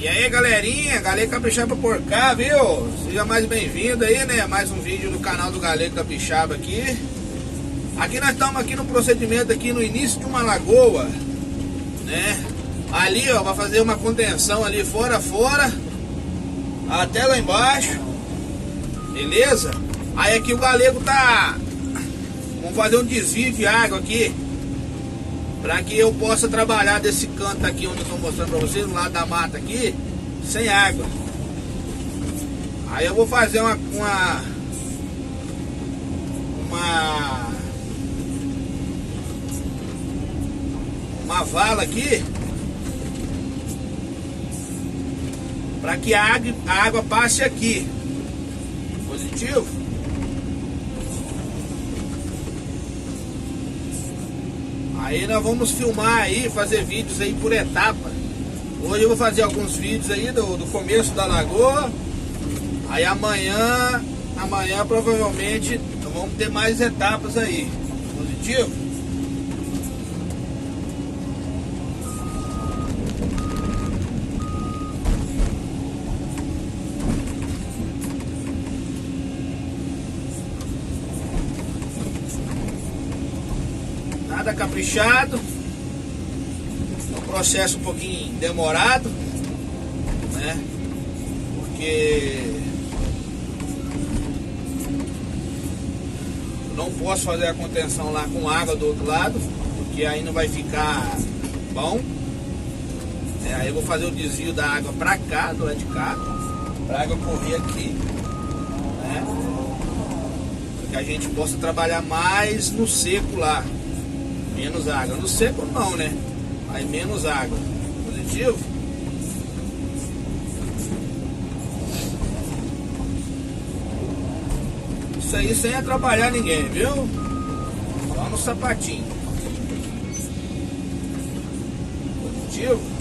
E aí galerinha, Galego Capixaba por cá, viu? Seja mais bem-vindo aí, né? Mais um vídeo do canal do Galego Capixaba aqui. Aqui nós estamos aqui no procedimento aqui no início de uma lagoa, né? Ali, ó, vai fazer uma contenção ali fora, até lá embaixo. Beleza? Aí aqui o Galego tá... Vamos fazer um desvio de água aqui, para que eu possa trabalhar desse canto aqui onde eu estou mostrando para vocês, no lado da mata aqui, sem água. Aí eu vou fazer uma vala aqui, para que a água passe aqui. Positivo. Aí nós vamos filmar aí, fazer vídeos aí por etapa. Hoje eu vou fazer alguns vídeos aí do começo da lagoa. Aí amanhã provavelmente vamos ter mais etapas aí. Positivo? Nada caprichado, um processo um pouquinho demorado, né? Porque eu não posso fazer a contenção lá com água do outro lado, porque aí não vai ficar bom. Aí eu vou fazer o desvio da água pra cá, do lado de cá, pra água correr aqui, né? Para que a gente possa trabalhar mais no seco lá. Menos água. No seco não, né? Aí menos água. Positivo? Isso aí sem atrapalhar ninguém, viu? Só no sapatinho. Positivo?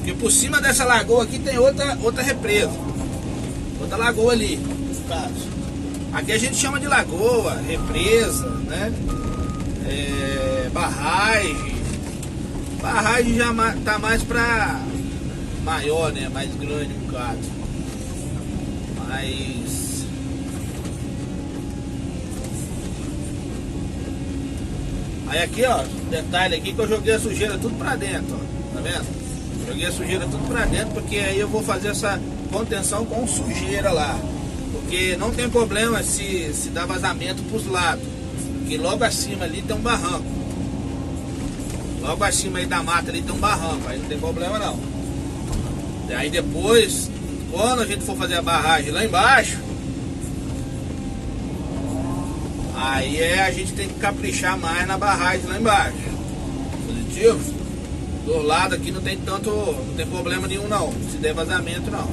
Porque por cima dessa lagoa aqui tem outra represa. Outra lagoa ali, no caso. Aqui a gente chama de lagoa, represa, né? Barragem. Barragem já tá mais pra maior, né? Mais grande no caso. Mas... Aí aqui, ó, detalhe aqui que eu joguei a sujeira tudo pra dentro, ó. Tá vendo? Joguei a sujeira tudo pra dentro, porque aí eu vou fazer essa contenção com sujeira lá. Porque não tem problema se dá vazamento pros lados. Porque logo acima ali tem um barranco. Logo acima aí da mata ali tem um barranco. Aí não tem problema não. E aí depois, quando a gente for fazer a barragem lá embaixo, aí a gente tem que caprichar mais na barragem lá embaixo. Positivo? Do lado aqui não tem problema nenhum não, se der vazamento não.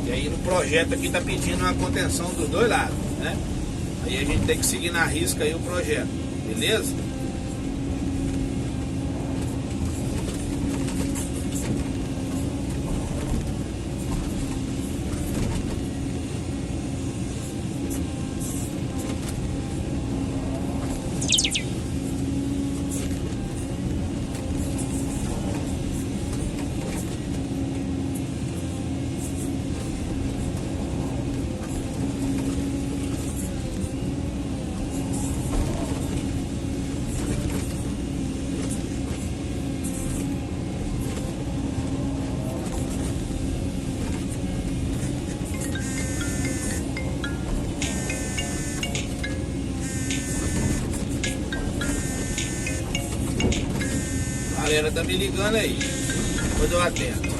E aí no projeto aqui tá pedindo uma contenção dos dois lados, né? Aí a gente tem que seguir na risca aí o projeto, beleza? A galera tá me ligando aí. Depois eu atendo.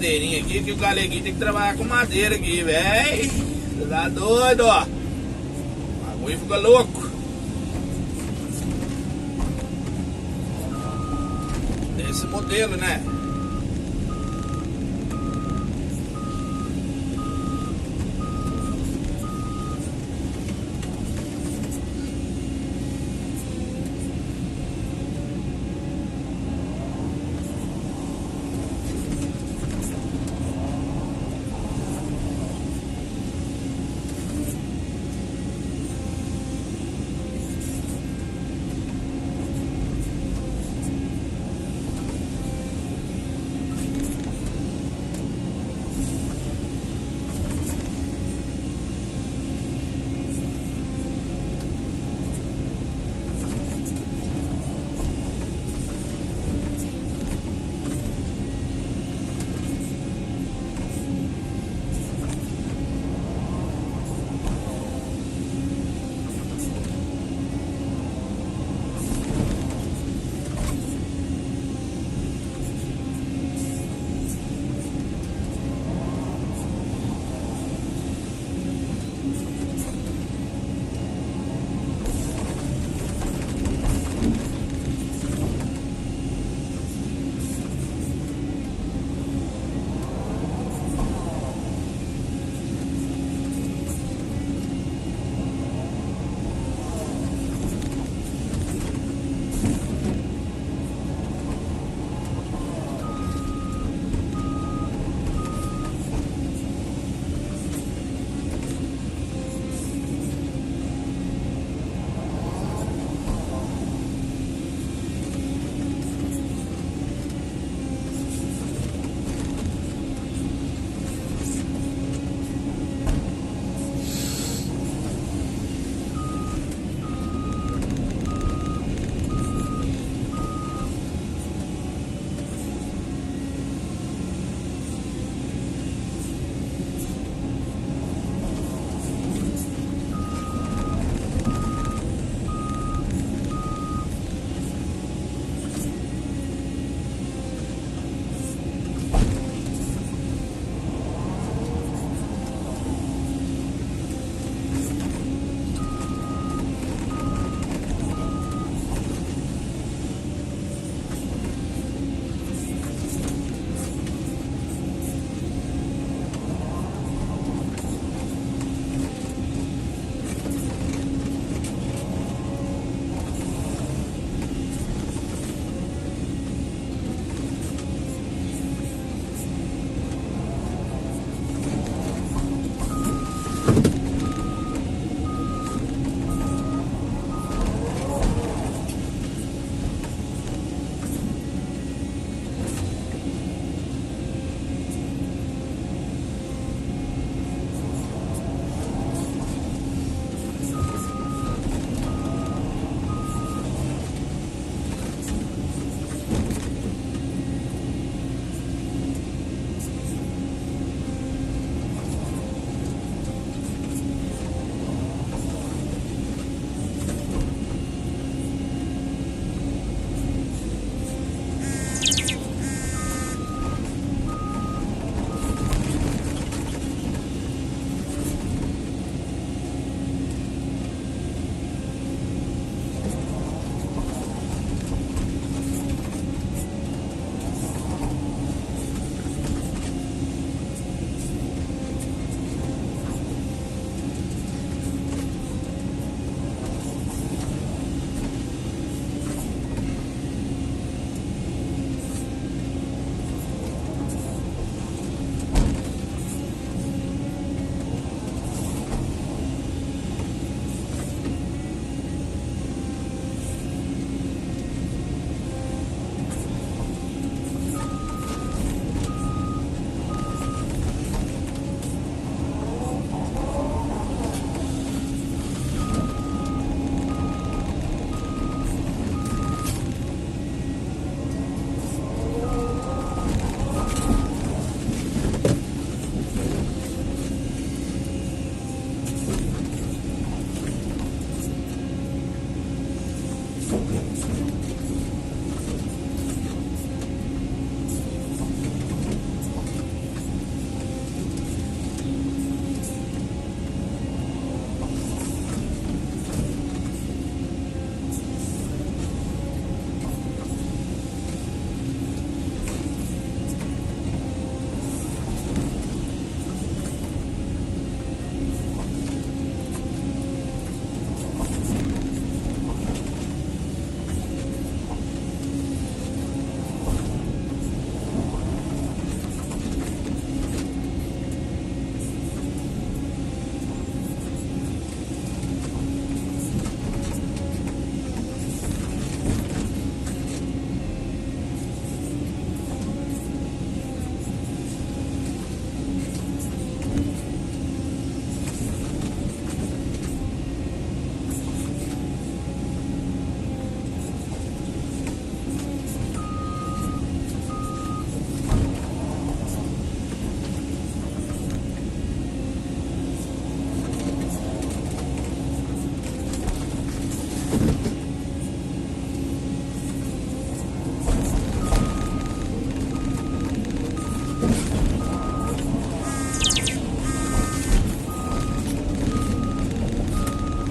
madeirinha aqui, que o galeguinho tem que trabalhar com madeira aqui, velho. Você tá doido, ó. O bagulho fica louco. Desse modelo, né?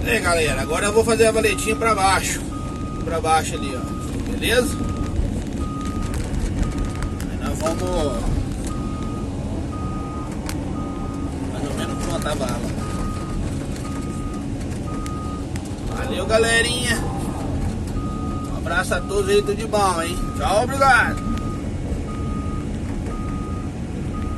Aí, galera, agora eu vou fazer a valetinha pra baixo. Pra baixo ali, ó. Beleza? Aí nós vamos mais ou menos pronta a vala. Valeu, galerinha. Um abraço a todos aí, tudo de bom, hein? Tchau, obrigado.